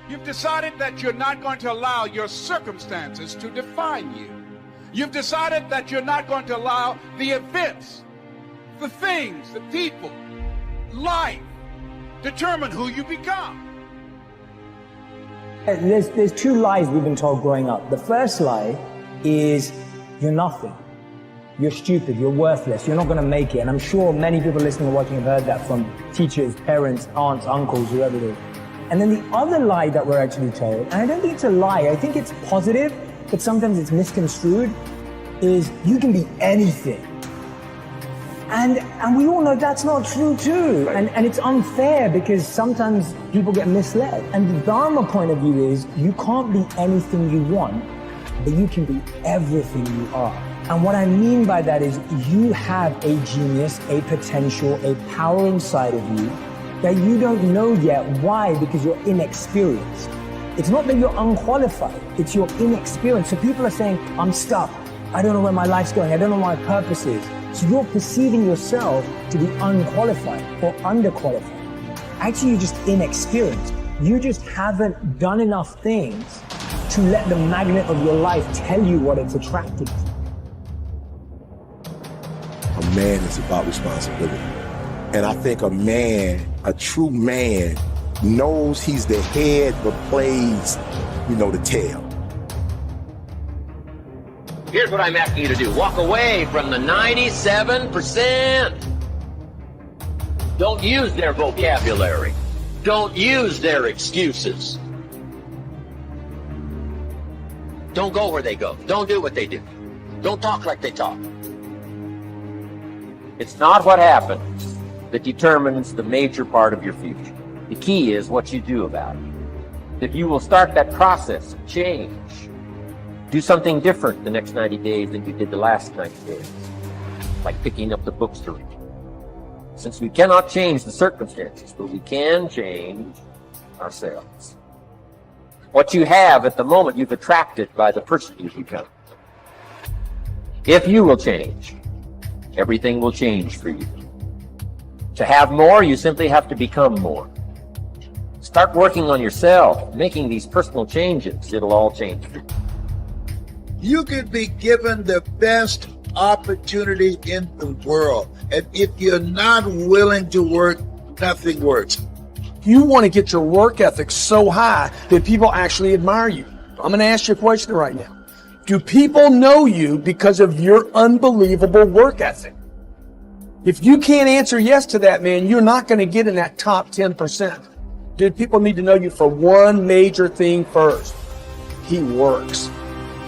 You've decided that you're not going to allow your circumstances to define you. You've decided that you're not going to allow the events, the things, the people, life, determine who you become. There's two lies we've been told growing up. The first lie is you're nothing. You're stupid, you're worthless, you're not going to make it. And I'm sure many people listening and watching have heard that from teachers, parents, aunts, uncles, whoever it is. And then the other lie that we're actually told, and I don't think it's a lie, I think it's positive, but sometimes it's misconstrued, is you can be anything. And we all know that's not true too. And it's unfair because sometimes people get misled. And the Dharma point of view is you can't be anything you want, but you can be everything you are. And what I mean by that is you have a genius, a potential, a power inside of you that you don't know yet. Why? Because you're inexperienced. It's not that you're unqualified, it's your inexperience. So people are saying, I'm stuck. I don't know where my life's going. I don't know what my purpose is. So you're perceiving yourself to be unqualified or underqualified. Actually, you're just inexperienced. You just haven't done enough things to let the magnet of your life tell you what it's attracted to. A man is about responsibility. And I think a man, a true man, knows he's the head but plays, the tail. Here's what I'm asking you to do. Walk away from the 97%. Don't use their vocabulary. Don't use their excuses. Don't go where they go. Don't do what they do. Don't talk like they talk. It's not what happens that determines the major part of your future. The key is what you do about it. If you will start that process of change, do something different the next 90 days than you did the last 90 days, like picking up the books to read. Since we cannot change the circumstances, but we can change ourselves. What you have at the moment, you've attracted by the person you become. If you will change, everything will change for you. To have more, you simply have to become more. Start working on yourself, making these personal changes. It'll all change for you. You could be given the best opportunity in the world. And if you're not willing to work, nothing works. You want to get your work ethic so high that people actually admire you. I'm going to ask you a question right now. Do people know you because of your unbelievable work ethic? If you can't answer yes to that, man, you're not going to get in that top 10%. Dude, people need to know you for one major thing first. He works.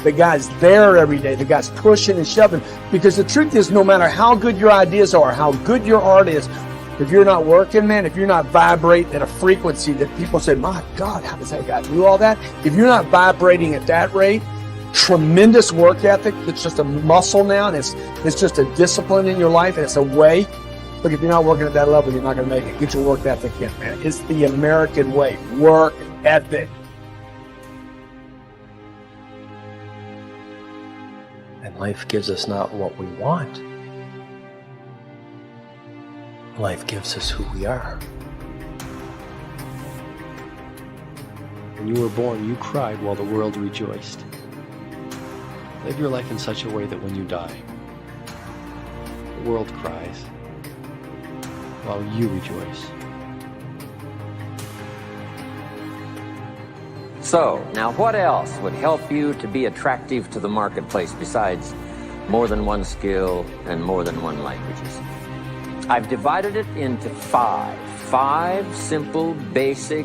The guy's there every day. The guy's pushing and shoving. Because the truth is, no matter how good your ideas are, how good your art is, if you're not working, man, if you're not vibrating at a frequency that people say, my God, how does that guy do all that? If you're not vibrating at that rate, tremendous work ethic, it's just a muscle now, and it's just a discipline in your life, and it's a way. Look, if you're not working at that level, you're not going to make it. Get your work ethic in, man. It's the American way. Work ethic. And life gives us not what we want. Life gives us who we are. When you were born, you cried while the world rejoiced. Live your life in such a way that when you die, the world cries while you rejoice. So, now what else would help you to be attractive to the marketplace besides more than one skill and more than one languages? I've divided it into five simple, basic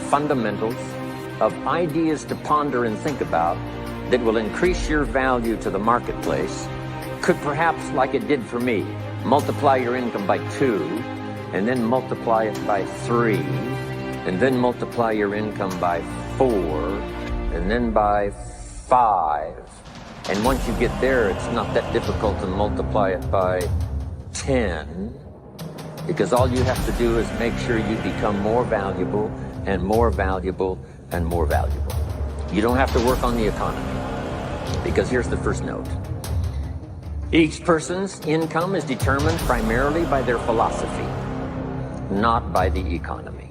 fundamentals of ideas to ponder and think about that will increase your value to the marketplace. Could perhaps, like it did for me, multiply your income by 2, and then multiply it by 3, and then multiply your income by 4, and then by 5. And once you get there, it's not that difficult to multiply it by 10, because all you have to do is make sure you become more valuable and more valuable and more valuable. You don't have to work on the economy, because here's the first note. Each person's income is determined primarily by their philosophy, not by the economy.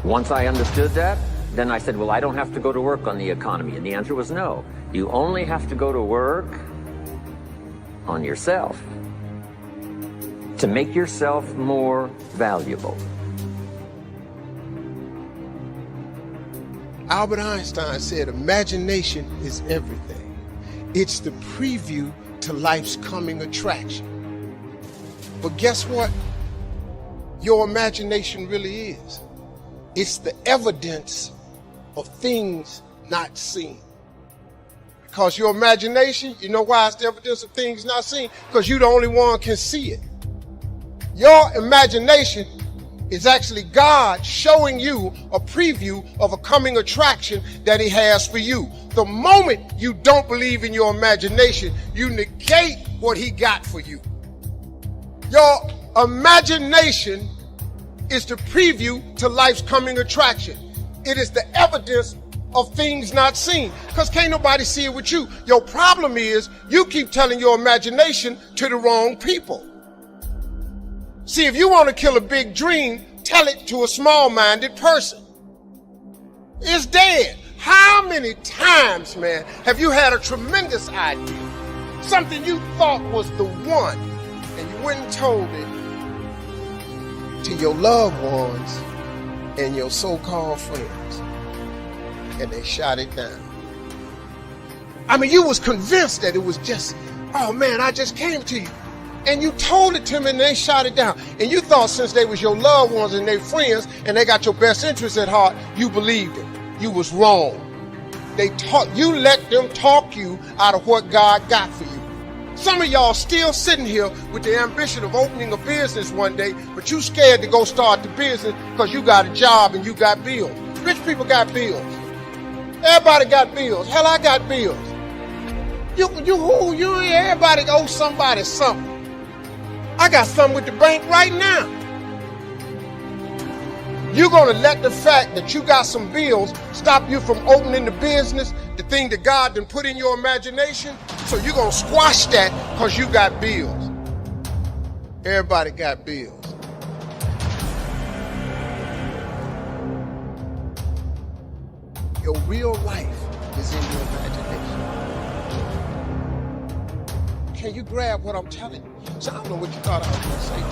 Once I understood that, then I said, well, I don't have to go to work on the economy. And the answer was no. You only have to go to work on yourself to make yourself more valuable. Albert Einstein said, imagination is everything. It's the preview to life's coming attraction. But guess what? Your imagination really is. It's the evidence of things not seen. Because your imagination, you know why it's the evidence of things not seen? Because you're the only one can see it. Your imagination is actually God showing you a preview of a coming attraction that he has for you. The moment you don't believe in your imagination, you negate what he got for you. Your imagination is the preview to life's coming attraction. It is the evidence of things not seen, because can't nobody see it with you. Your problem is you keep telling your imagination to the wrong people. See, if you want to kill a big dream, tell it to a small-minded person. It's dead. How many times, man, have you had a tremendous idea? Something you thought was the one, and you went and told it to your loved ones and your so-called friends, and they shot it down. I mean, you was convinced that it was just, oh man, I just came to you. And you told it to them and they shot it down. And you thought since they was your loved ones and their friends and they got your best interests at heart, you believed it. You was wrong. You let them talk you out of what God got for you. Some of y'all still sitting here with the ambition of opening a business one day, but you scared to go start the business because you got a job and you got bills. Rich people got bills. Everybody got bills. Hell, I got bills. Everybody owes somebody something. I got something with the bank right now. You're going to let the fact that you got some bills stop you from opening the business, the thing that God done put in your imagination? So you're going to squash that because you got bills. Everybody got bills. Your real life is in your imagination. Can you grab what I'm telling you? So I don't know what you thought I was going to say to you.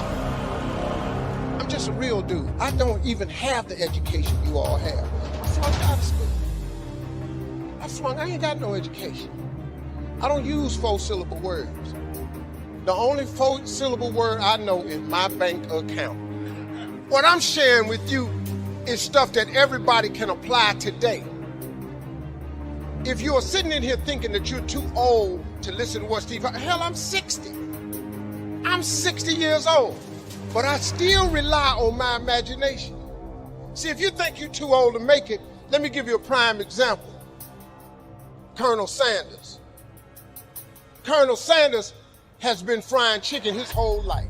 I'm just a real dude. I don't even have the education you all have. I flunked out of school. I ain't got no education. I don't use 4-syllable words. The only 4-syllable word I know is my bank account. What I'm sharing with you is stuff that everybody can apply today. If you're sitting in here thinking that you're too old to listen to what Steve, hell, I'm 60. I'm 60 years old, but I still rely on my imagination. See, if you think you're too old to make it, let me give you a prime example. Colonel Sanders. Colonel Sanders has been frying chicken his whole life.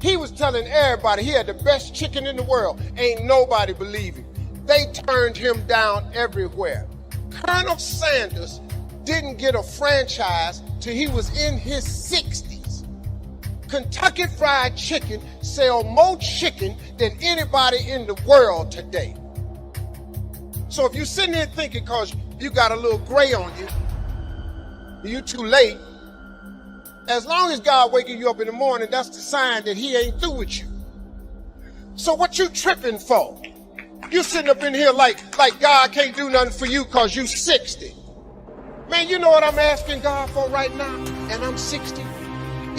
He was telling everybody he had the best chicken in the world. Ain't nobody believe him. They turned him down everywhere. Colonel Sanders didn't get a franchise till he was in his 60s. Kentucky Fried Chicken sell more chicken than anybody in the world today. So if you're sitting there thinking because you got a little gray on you, you too late, as long as God waking you up in the morning, that's the sign that he ain't through with you. So what you tripping for? You sitting up in here like God can't do nothing for you because you 60. Man, you know what I'm asking God for right now? And I'm 60.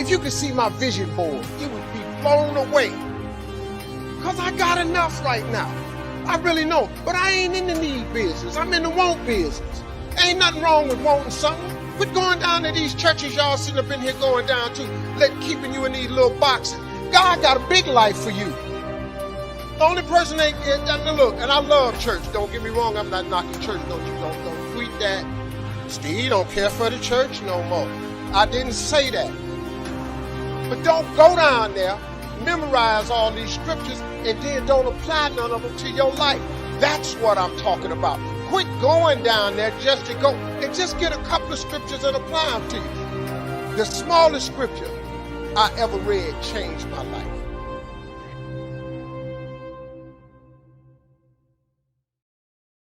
If you could see my vision board, you would be blown away. Because I got enough right now. I really know. But I ain't in the need business. I'm in the want business. Ain't nothing wrong with wanting something. Quit going down to these churches y'all sitting up in here going down to, keeping you in these little boxes. God got a big life for you. The only person ain't, look, and I love church. Don't get me wrong, I'm not knocking church. Don't tweet that. Steve don't care for the church no more. I didn't say that. But don't go down there, memorize all these scriptures, and then don't apply none of them to your life. That's what I'm talking about. Quit going down there just to go, and just get a couple of scriptures and apply them to you. The smallest scripture I ever read changed my life.